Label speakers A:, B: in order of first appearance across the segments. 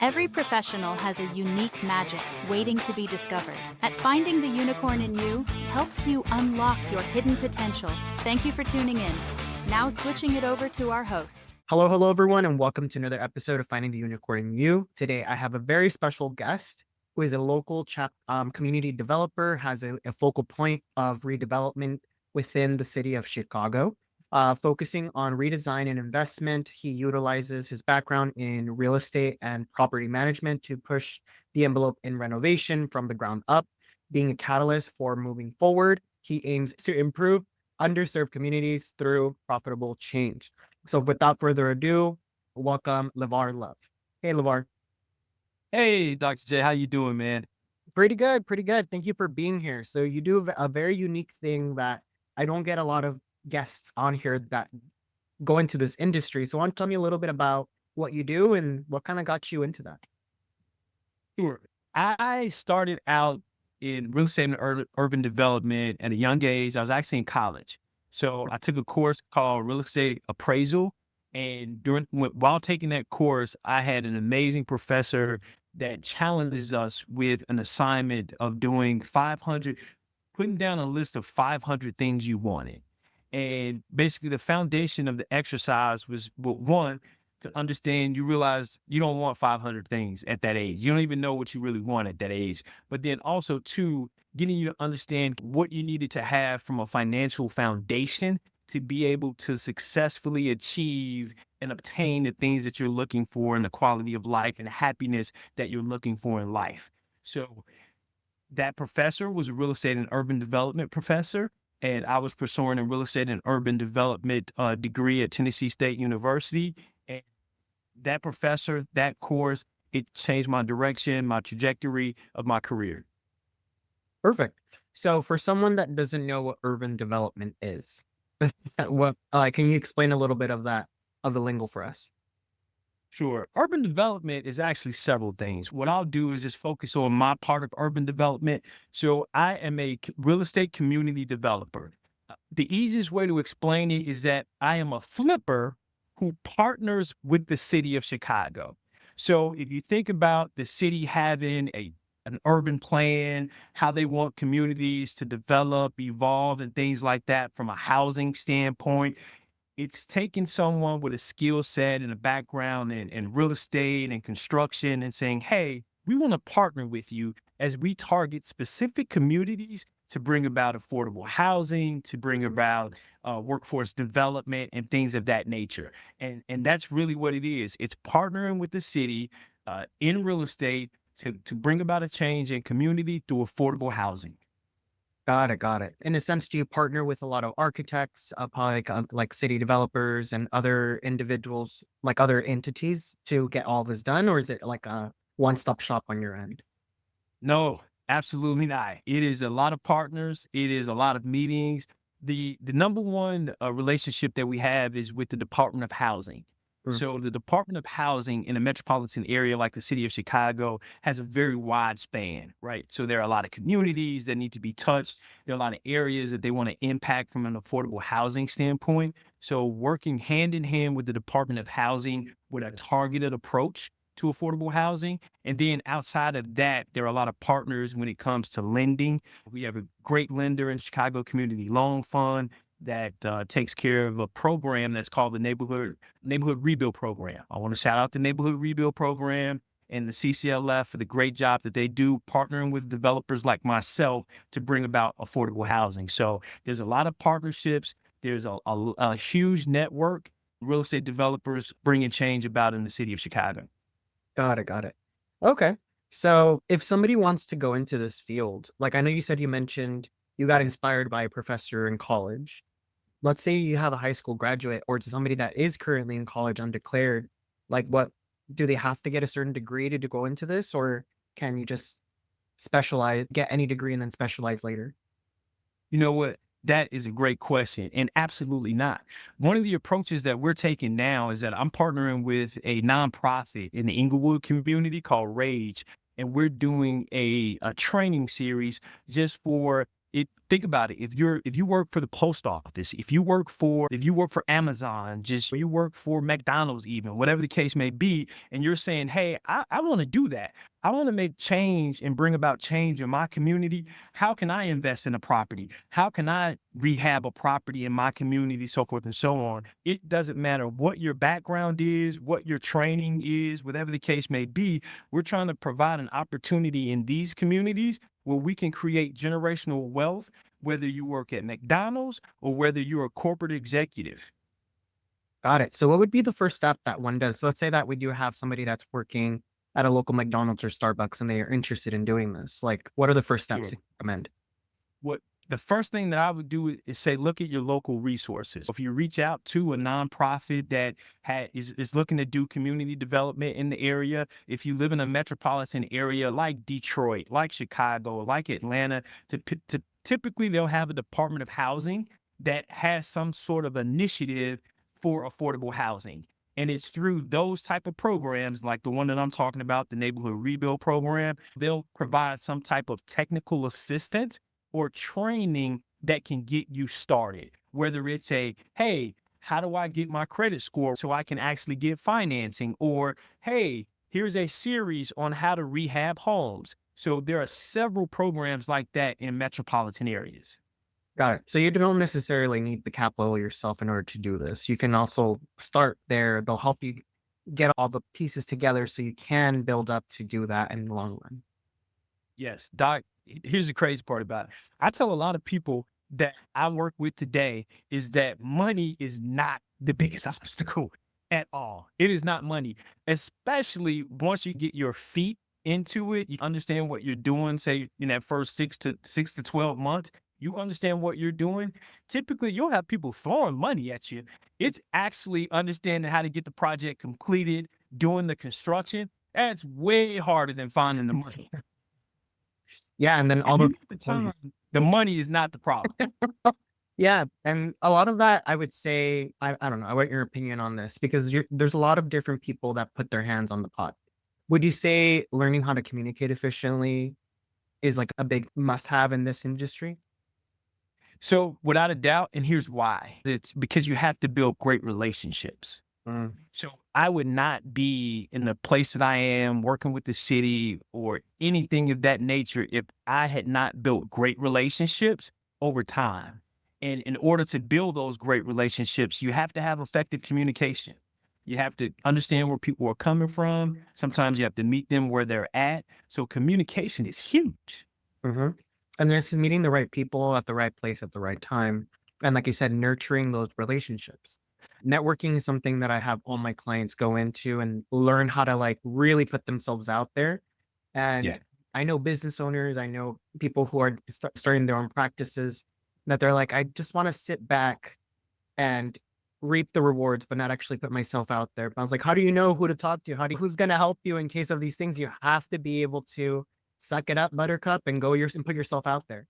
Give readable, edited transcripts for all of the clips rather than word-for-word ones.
A: Every professional has a unique magic waiting to be discovered. At Finding the Unicorn in You helps you unlock your hidden potential. Thank you for tuning in. Now switching it over to our host.
B: Hello, everyone, and welcome to another episode of Finding the Unicorn in You. Today, I have a very special guest who is a local community developer, has a focal point of redevelopment within the city of Chicago, focusing on redesign and investment. He utilizes his background in real estate and property management to push the envelope in renovation from the ground up, being a catalyst for moving forward. He aims to improve underserved communities through profitable change. So without further ado, welcome LeVar Love. Hey, LeVar.
C: Hey, Dr. J, how you doing, man?
B: Pretty good, pretty good. Thank you for being here. So you do a very unique thing that I don't get a lot of guests on here that go into this industry. So why don't you tell me a little bit about what you do and what kind of got you into that?
C: Sure. I started out in real estate and urban development at a young age. I was actually in college. So I took a course called real estate appraisal. And while taking that course, I had an amazing professor that challenges us with an assignment of doing 500, putting down a list of 500 things you wanted. And basically, the foundation of the exercise was, well, one, to understand, you realize you don't want 500 things at that age. You don't even know what you really want at that age. But then also, two, getting you to understand what you needed to have from a financial foundation to be able to successfully achieve and obtain the things that you're looking for and the quality of life and happiness that you're looking for in life. So that professor was a real estate and urban development professor, and I was pursuing a real estate and urban development degree at Tennessee State University. And that professor, that course, it changed my direction, my trajectory of my career.
B: Perfect. So for someone that doesn't know what urban development is, what can you explain a little bit of that of the lingo for us?
C: Sure. Urban development is actually several things. What I'll do is just focus on my part of urban development. So I am a real estate community developer. The easiest way to explain it is that I am a flipper who partners with the city of Chicago. So if you think about the city having an urban plan, how they want communities to develop, evolve, and things like that from a housing standpoint, it's taking someone with a skill set and a background in real estate and construction and saying, hey, we want to partner with you as we target specific communities to bring about affordable housing, to bring about workforce development and things of that nature. And that's really what it is. It's partnering with the city in real estate to bring about a change in community through affordable housing.
B: Got it, got it. In a sense, do you partner with a lot of architects, like city developers and other individuals, like other entities to get all this done, or is it like a one-stop shop on your end?
C: No, absolutely not. It is a lot of partners. It is a lot of meetings. The number one relationship that we have is with the Department of Housing.
B: Mm,
C: So the Department of Housing in a metropolitan area like the city of Chicago has a very wide span, right? So there are a lot of communities that need to be touched. There are a lot of areas that they want to impact from an affordable housing standpoint. So working hand in hand with the Department of Housing with a targeted approach to affordable housing. And then outside of that, there are a lot of partners when it comes to lending. We have a great lender in Chicago Community Loan Fund that takes care of a program that's called the Neighborhood Rebuild Program. I want to shout out the Neighborhood Rebuild Program and the CCLF for the great job that they do partnering with developers like myself to bring about affordable housing. So there's a lot of partnerships. There's a huge network, real estate developers bringing change about in the city of Chicago.
B: got it, got it. Okay. So if somebody wants to go into this field, like I know you said you mentioned you got inspired by a professor in college. Let's say you have a high school graduate or to somebody that is currently in college undeclared, like what do they have to get a certain degree to go into this, or can you just specialize, get any degree and then specialize later?
C: You know what? That is a great question, and absolutely not. One of the approaches that we're taking now is that I'm partnering with a nonprofit in the Inglewood community called Rage, and we're doing a training series just for it. think about it. If you work for the post office, if you work for Amazon, just you work for McDonald's, even whatever the case may be, and you're saying, hey, I want to do that. I want to make change and bring about change in my community. How can I invest in a property? How can I rehab a property in my community, so forth and so on? It doesn't matter what your background is, what your training is, whatever the case may be. We're trying to provide an opportunity in these communities where we can create generational wealth, whether you work at McDonald's or whether you're a corporate executive.
B: Got it. So what would be the first step that one does? So let's say that we do have somebody that's working at a local McDonald's or Starbucks and they are interested in doing this. Like, what are the first steps
C: Sure.
B: you recommend?
C: What the first thing that I would do is say, look at your local resources. If you reach out to a nonprofit that is looking to do community development in the area, if you live in a metropolitan area like Detroit, like Chicago, like Atlanta, typically they'll have a Department of Housing that has some sort of initiative for affordable housing. And it's through those type of programs, like the one that I'm talking about, the Neighborhood Rebuild Program, they'll provide some type of technical assistance or training that can get you started. Whether it's hey, how do I get my credit score so I can actually get financing? Or, hey, here's a series on how to rehab homes. So there are several programs like that in metropolitan areas.
B: Got it. So you don't necessarily need the capital yourself in order to do this. You can also start there. They'll help you get all the pieces together so you can build up to do that in the long run.
C: Yes, Doc, here's the crazy part about it. I tell a lot of people that I work with today is that money is not the biggest obstacle at all. It is not money, especially once you get your feet into it, you understand what you're doing, say in that first 6 to 12 months, you understand what you're doing. Typically, you'll have people throwing money at you. It's actually understanding how to get the project completed, doing the construction. That's way harder than finding the money.
B: Yeah. And then all
C: If you
B: the,
C: get the time, the money is not the problem.
B: yeah. And a lot of that, I would say, I don't know, I want your opinion on this because there's a lot of different people that put their hands on the pot. Would you say learning how to communicate efficiently is like a big must have in this industry?
C: So without a doubt, and here's why. It's because you have to build great relationships.
B: Mm,
C: So I would not be in the place that I am working with the city or anything of that nature if I had not built great relationships over time. And in order to build those great relationships, you have to have effective communication. You have to understand where people are coming from. Sometimes you have to meet them where they're at. So communication is huge.
B: mhm. And this is meeting the right people at the right place at the right time. And like you said, nurturing those relationships. Networking is something that I have all my clients go into and learn how to like really put themselves out there.
C: Yeah.
B: And I know business owners, I know people who are starting their own practices that they're like, I just want to sit back and reap the rewards, but not actually put myself out there. But I was like, how do you know who to talk to? Who's going to help you in case of these things? You have to be able to suck it up, buttercup, and and put yourself out there.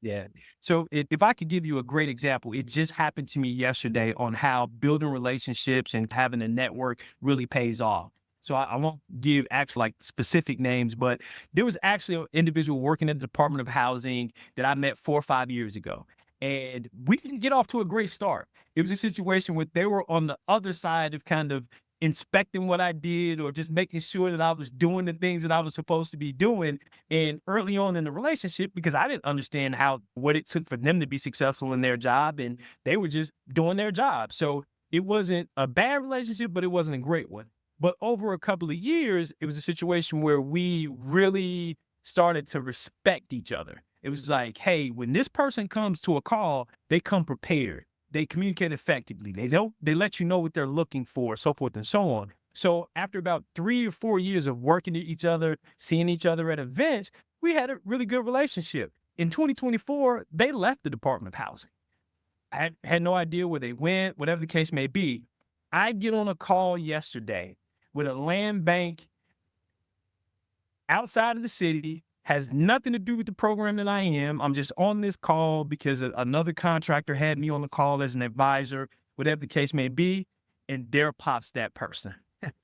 C: Yeah. So if I could give you a great example, it just happened to me yesterday on how building relationships and having a network really pays off. So I won't give actual like specific names, but there was actually an individual working at the Department of Housing that I met 4 or 5 years ago. And we didn't get off to a great start. It was a situation where they were on the other side of kind of inspecting what I did or just making sure that I was doing the things that I was supposed to be doing. And early on in the relationship, because I didn't understand what it took for them to be successful in their job, and they were just doing their job. So it wasn't a bad relationship, but it wasn't a great one. But over a couple of years, it was a situation where we really started to respect each other. It was like, hey, when this person comes to a call, they come prepared. They communicate effectively. They let you know what they're looking for, so forth and so on. So after about 3 or 4 years of working to each other, seeing each other at events, we had a really good relationship. In 2024, they left the Department of Housing. I had no idea where they went, whatever the case may be. I get on a call yesterday with a land bank outside of the city, has nothing to do with the program that I am. I'm just on this call because another contractor had me on the call as an advisor, whatever the case may be. And there pops that person.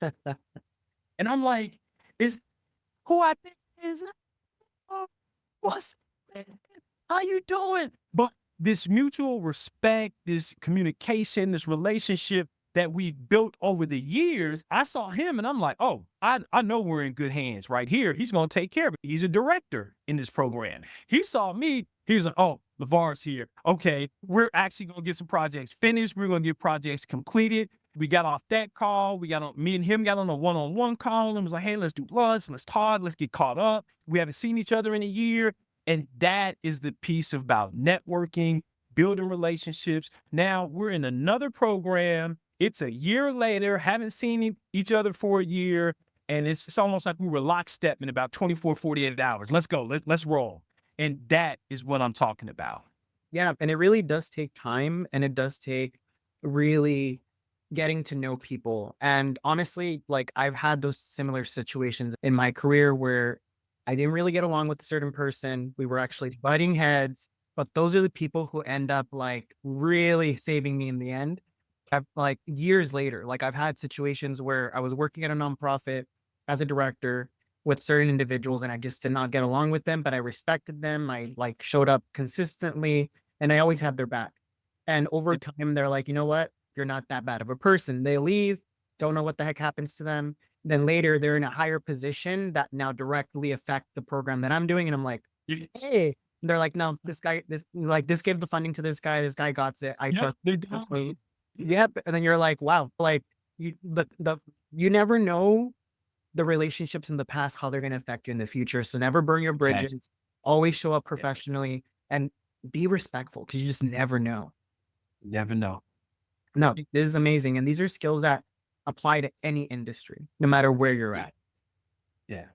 C: And I'm like, is who I think is what's how you doing? But this mutual respect, this communication, this relationship that we built over the years, I saw him and I'm like, oh, I know we're in good hands right here. He's going to take care of it. He's a director in this program. He saw me. He was like, oh, LeVar's here. Okay, we're actually going to get some projects finished. We're going to get projects completed. We got off that call. Me and him got on a one-on-one call and was like, hey, let's do lunch. Let's talk. Let's get caught up. We haven't seen each other in a year. And that is the piece about networking, building relationships. Now we're in another program. It's a year later, haven't seen each other for a year. And it's almost like we were lockstep in about 24, 48 hours. Let's go. Let's roll. And that is what I'm talking about.
B: Yeah, and it really does take time, and it does take really getting to know people. And honestly, like I've had those similar situations in my career where I didn't really get along with a certain person. We were actually butting heads, but those are the people who end up like really saving me in the end. I've like years later, like I've had situations where I was working at a nonprofit as a director with certain individuals and I just did not get along with them, but I respected them. I like showed up consistently and I always had their back. And over time, they're like, you know what? You're not that bad of a person. They leave, don't know what the heck happens to them. Then later they're in a higher position that now directly affect the program that I'm doing. And I'm like,
C: You-
B: hey, and they're like, no, this gave the funding to this guy. This guy got it. I
C: Yep,
B: trust.
C: they're down.
B: Yep. And then you're like, wow, like you never know the relationships in the past, how they're going to affect you in the future. So never burn your
C: Okay.
B: bridges, always show up
C: Yeah,
B: professionally and be respectful because you just never know.
C: never know.
B: No, this is amazing. And these are skills that apply to any industry, no matter where you're at.
C: Yeah.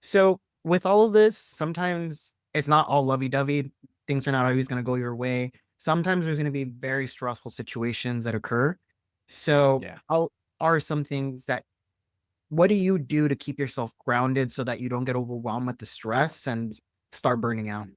B: So with all of this, sometimes it's not all lovey-dovey. Things are not always going to go your way. Sometimes there's going to be very stressful situations that occur. So
C: Yeah.
B: how are some things that what do you do to keep yourself grounded so that you don't get overwhelmed with the stress and start burning out?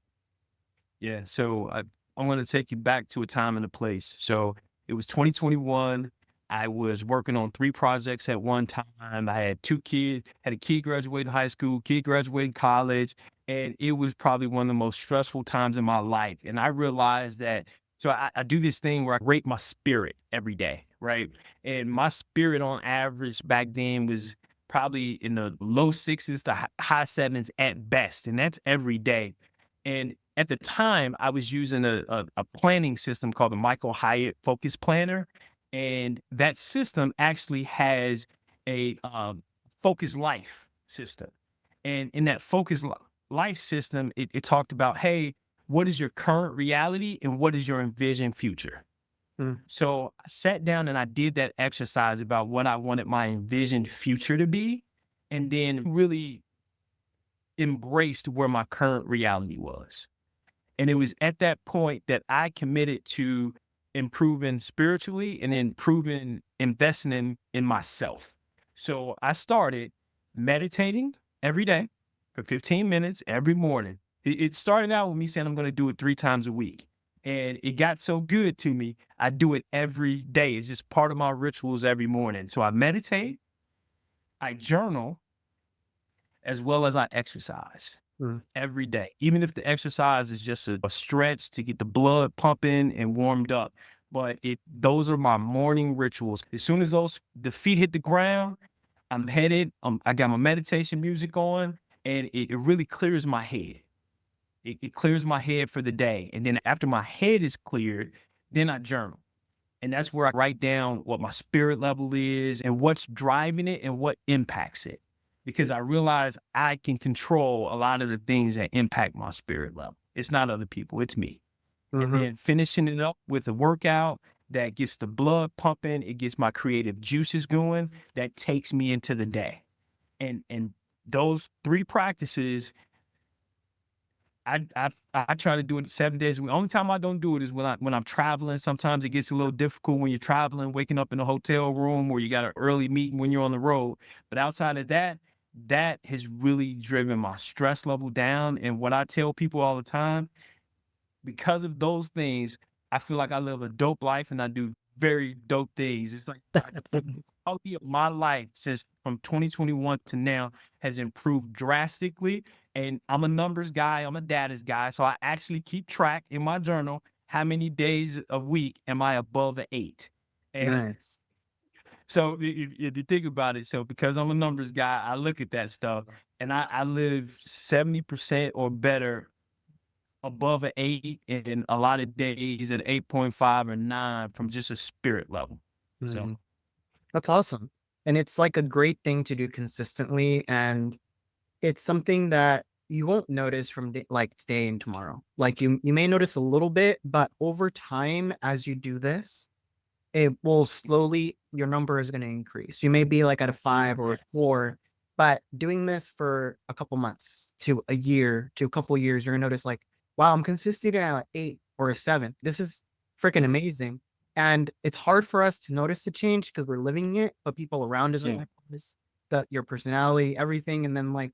C: Yeah. So I'm going to take you back to a time and a place. So it was 2021. I was working on 3 projects at one time. I had 2 kids, had a kid graduating high school, kid graduating college, and it was probably one of the most stressful times in my life. And I realized that, so I do this thing where I rate my spirit every day, right? And my spirit on average back then was probably in the low 6s to high 7s at best. And that's every day. And at the time, I was using a planning system called the Michael Hyatt Focus Planner. And that system actually has a focus life system. And in that life system, it talked about, hey, what is your current reality and what is your envisioned future?
B: Mm,
C: So I sat down and I did that exercise about what I wanted my envisioned future to be, and then really embraced where my current reality was. And it was at that point that I committed to improving spiritually and improving, investing in myself. So I started meditating every day for 15 minutes every morning. It started out with me saying I'm going to do it 3 times a week. And it got so good to me, I do it every day. It's just part of my rituals every morning. So I meditate, I journal, as well as I exercise
B: mm,
C: every day, even if the exercise is just a stretch to get the blood pumping and warmed up. But those are my morning rituals. As soon as the feet hit the ground, I'm headed. I got my meditation music on, and it really clears my head. It clears my head for the day, and then after my head is cleared, then I journal. And that's where I write down what my spirit level is and what's driving it and what impacts it. Because I realize I can control a lot of the things that impact my spirit level. It's not other people, it's me. And
B: mhm,
C: then finishing it up with a workout that gets the blood pumping, it gets my creative juices going, that takes me into the day. And those 3 practices I try to do it 7 days a week. Only time I don't do it is when I'm traveling. Sometimes it gets a little difficult when you're traveling, waking up in a hotel room or you got an early meeting when you're on the road. But outside of that, that has really driven my stress level down. And what I tell people all the time, because of those things, I feel like I live a dope life and I do very dope things. It's like quality of my life since from 2021 to now has improved drastically. And I'm a numbers guy, I'm a data's guy. So I actually keep track in my journal how many days a week am I above an 8. And
B: Nice.
C: so if you think about it, so because I'm a numbers guy, I look at that stuff and I live 70% or better above an 8 and a lot of days at 8.5 or 9 from just a spirit level. So
B: Mhm. That's awesome. And it's like a great thing to do consistently. And it's something that you won't notice from like today and tomorrow. Like you may notice a little bit, but over time, as you do this, it will slowly, your number is going to increase. You may be like at a 5 or a 4, but doing this for a couple months to a year to a couple years, you're going to notice like, wow, I'm consistent at an 8 or a 7. This is freaking amazing. And it's hard for us to notice the change because we're living it, but people around us are
C: yeah.
B: like, this, that your personality, everything. And then like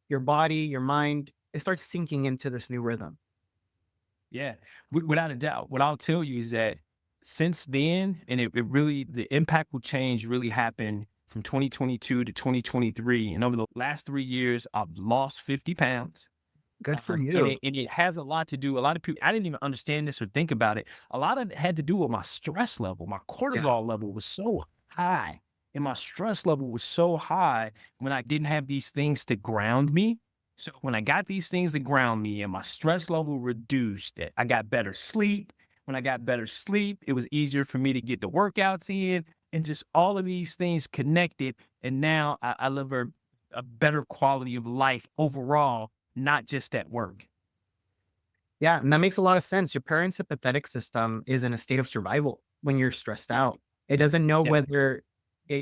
B: your body, your mind, it starts sinking into this new rhythm.
C: Yeah, without a doubt. What I'll tell you is that since then, and it really, the impactful change really happened from 2022 to 2023. And over the last 3 years, I've lost 50 pounds.
B: Good for
C: And
B: you.
C: it has a lot to do. A lot of people, I didn't even understand this or think about it. A lot of it had to do with my stress level. My
B: Yeah.
C: cortisol level was so high, and my stress level was so high when I didn't have these things to ground me. So when I got these things to ground me and my stress level reduced, I got better sleep. When I got better sleep, it was easier for me to get the workouts in, and just all of these things connected. And now I live a better quality of life overall, not just at work.
B: Yeah, and that makes a lot of sense. Your parasympathetic system is in a state of survival when you're stressed out. It doesn't know
C: Yeah.
B: whether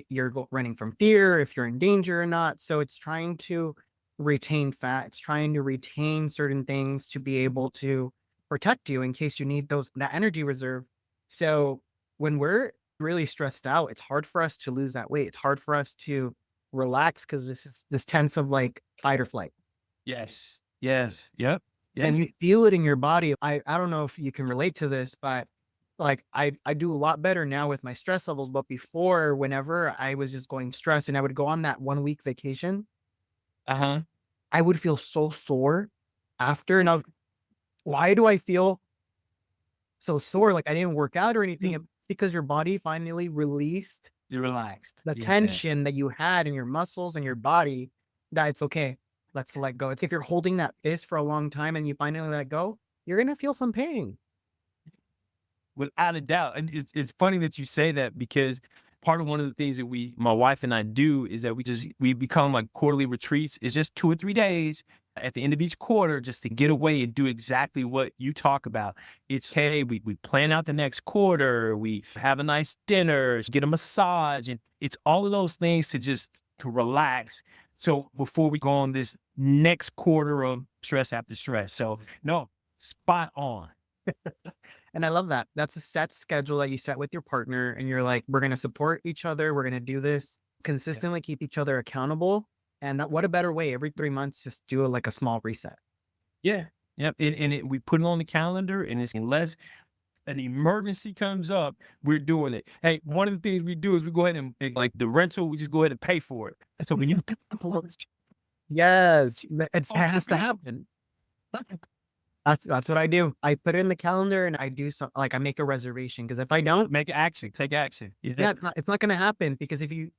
B: you're running from fear, if you're in danger or not. So it's trying to retain fat. It's trying to retain certain things to be able to protect you in case you need that energy reserve. So when we're really stressed out, it's hard for us to lose that weight. It's hard for us to relax because this is this tense of like fight or flight.
C: Yes. Yes. Yep. Yeah.
B: And you feel it in your body. I don't know if you can relate to this, but like I do a lot better now with my stress levels. But before, whenever I was just going stressed and I would go on that 1 week vacation,
C: Uh-huh.
B: I would feel so sore after. And I was, why do I feel so sore? Like I didn't work out or anything. It's because your body finally released
C: You're relaxed.
B: the
C: Yeah.
B: tension that you had in your muscles and your body, that it's okay. Let's let go. It's if you're holding that fist for a long time and you finally let go, you're gonna feel some pain.
C: Without a doubt. And it's funny that you say that because part of one of the things that my wife and I do is that we become like quarterly retreats. It's just 2 or 3 days at the end of each quarter just to get away and do exactly what you talk about. It's, hey, we plan out the next quarter, we have a nice dinner, get a massage, and it's all of those things to relax. So before we go on this next quarter of stress after stress. So no, spot on.
B: And I love that. That's a set schedule that you set with your partner, and you're like, we're gonna support each other. We're gonna do this consistently, keep each other accountable. And that, what a better way every 3 months, just do like a small reset.
C: Yeah. Yep. We put it on the calendar, and it's unless an emergency comes up, we're doing it. Hey, one of the things we do is we go ahead and like the rental, we just go ahead and pay for it. So when you
B: Yes, it has to happen. That's what I do. I put it in the calendar and I do some like I make a reservation because if I don't,
C: make action, take action.
B: yeah, it's not gonna happen because if you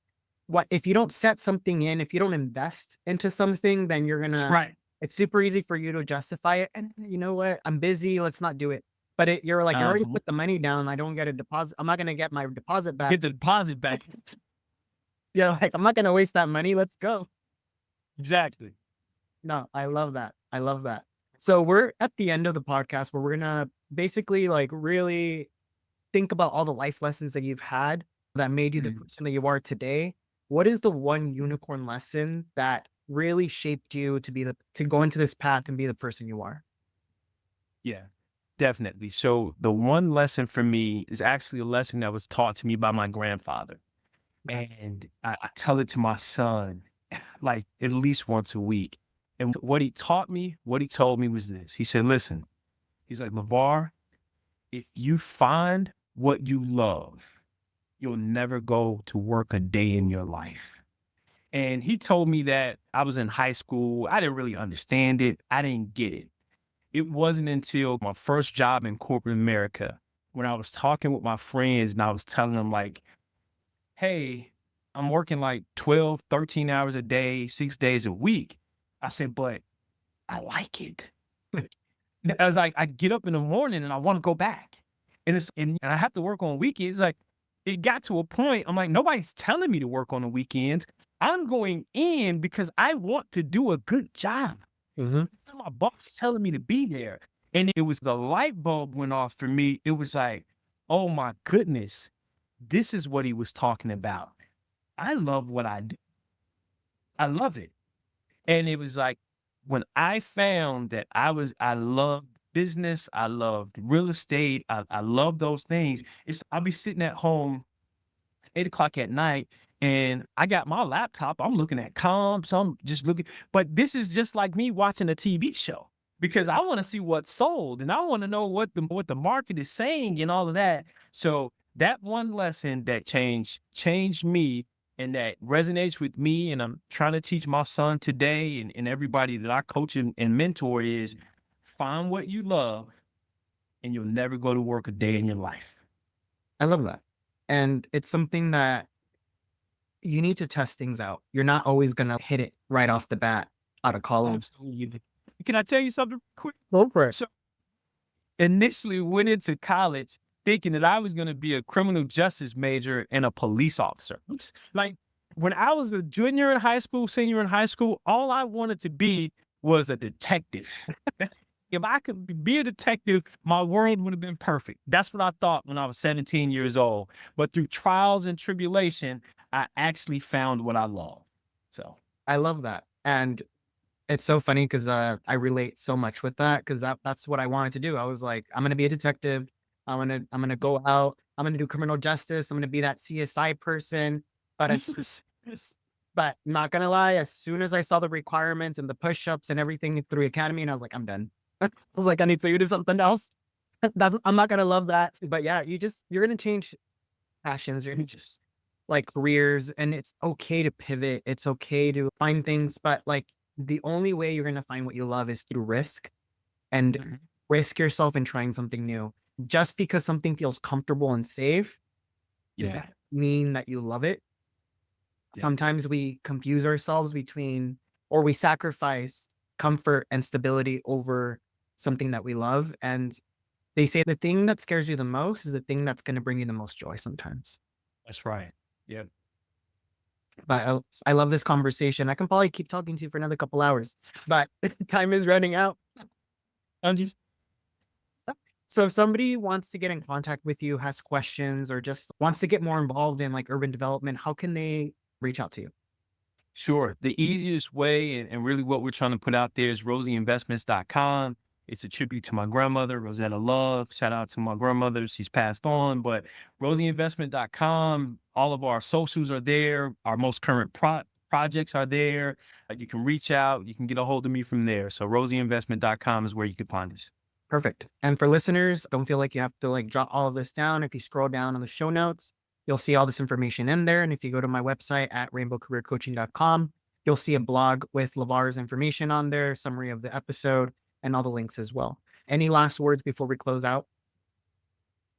B: don't set something in, if you don't invest into something, then you're gonna
C: Right.
B: it's super easy for you to justify it. And you know what? I'm busy. Let's not do it. But you're like, I already put the money down. I don't get a deposit. I'm not gonna get my deposit back.
C: Get the deposit back.
B: Yeah, like I'm not gonna waste that money. Let's go.
C: Exactly.
B: No, I love that. I love that. So we're at the end of the podcast where we're gonna basically like really think about all the life lessons that you've had that made you the person that you are today. What is the one unicorn lesson that really shaped you to go into this path and be the person you are?
C: Yeah, definitely. So the one lesson for me is actually a lesson that was taught to me by my grandfather. And I tell it to my son like at least once a week. And what he taught me, what he told me was this. He said, listen, he's like, LeVar, if you find what you love, you'll never go to work a day in your life. And he told me that I was in high school. I didn't really understand it. I didn't get it. It wasn't until my first job in corporate America when I was talking with my friends and I was telling them like, hey, I'm working like 12, 13 hours a day, 6 days a week. I said, but I like it. I was like, I get up in the morning and I want to go back. And I have to work on weekends. Like it got to a point, I'm like, nobody's telling me to work on the weekends. I'm going in because I want to do a good job.
B: Mhm.
C: My boss telling me to be there. And it was the light bulb went off for me. It was like, oh my goodness, this is what he was talking about. I love what I do. I love it. And it was like when I found that I loved business, I loved real estate, I love those things. I'll be sitting at home, it's 8 o'clock at night, and I got my laptop. I'm looking at comps. I'm just looking, but this is just like me watching a TV show because I want to see what's sold and I want to know what the market is saying and all of that. So that one lesson that changed me and that resonates with me, and I'm trying to teach my son today and everybody that I coach and mentor is find what you love and you'll never go to work a day in your life.
B: I love that. And it's something that you need to test things out. You're not always gonna hit it right off the bat out of college.
C: Absolutely. Can I tell you something quick?
B: Go for it.
C: So initially went into college thinking that I was going to be a criminal justice major and a police officer. Like when I was a junior in high school, senior in high school, all I wanted to be was a detective. If I could be a detective, my world would have been perfect. That's what I thought when I was 17 years old. But through trials and tribulation, I actually found what I love. So
B: I love that. And it's so funny because I relate so much with that because that's what I wanted to do. I was like, I'm gonna be a detective. I'm gonna go out. I'm gonna do criminal justice. I'm gonna be that CSI person. But but not gonna lie, as soon as I saw the requirements and the push-ups and everything through academy, and I was like, I'm done. I was like, I need to do something else. I'm not gonna love that. But yeah, you're gonna change passions. You're gonna just like careers, and it's okay to pivot. It's okay to find things, but like the only way you're gonna find what you love is through risk and
C: Mhm.
B: risk yourself in trying something new. Just because something feels comfortable and safe
C: Yeah.
B: doesn't mean that you love it.
C: Yeah.
B: Sometimes we confuse ourselves between, or we sacrifice comfort and stability over something that we love. And they say the thing that scares you the most is the thing that's going to bring you the most joy sometimes.
C: That's right. Yep.
B: But I love this conversation. I can probably keep talking to you for another couple hours, but time is running out.
C: I'm just
B: So if somebody wants to get in contact with you, has questions, or just wants to get more involved in like urban development, how can they reach out to you?
C: Sure. The easiest way and really what we're trying to put out there is rosieinvestments.com. It's a tribute to my grandmother, Rosetta Love. Shout out to my grandmother. She's passed on, but rosieinvestment.com, all of our socials are there. Our most current projects are there. You can reach out. You can get a hold of me from there. So rosieinvestment.com is where you can find us.
B: Perfect. And for listeners, don't feel like you have to like jot all of this down. If you scroll down on the show notes, you'll see all this information in there. And if you go to my website at rainbowcareercoaching.com, you'll see a blog with LeVar's information on there, summary of the episode, and all the links as well. Any last words before we close out?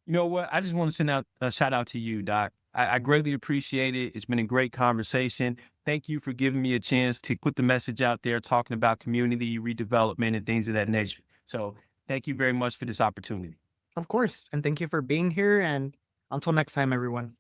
C: You know what? I just want to send out a shout out to you, Doc. I greatly appreciate it. It's been a great conversation. Thank you for giving me a chance to put the message out there, talking about community redevelopment and things of that nature. So thank you very much for this opportunity.
B: Of course. And thank you for being here. And until next time, everyone.